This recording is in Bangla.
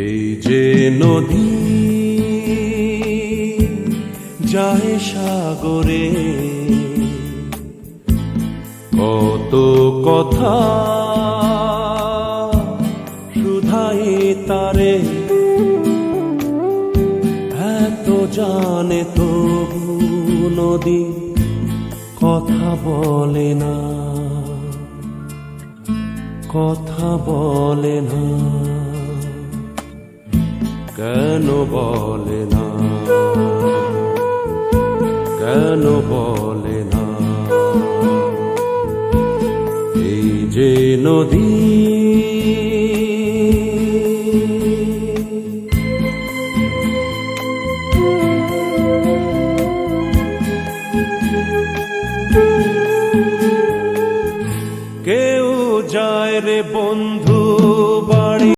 এই যে নদী যায় সাগরে, কত কথা শুধাই তারে, এত জানে তবু নদী কথা বলে না, কথা বলে না, কেন বলে না, কেন বলে না। এই যে নদী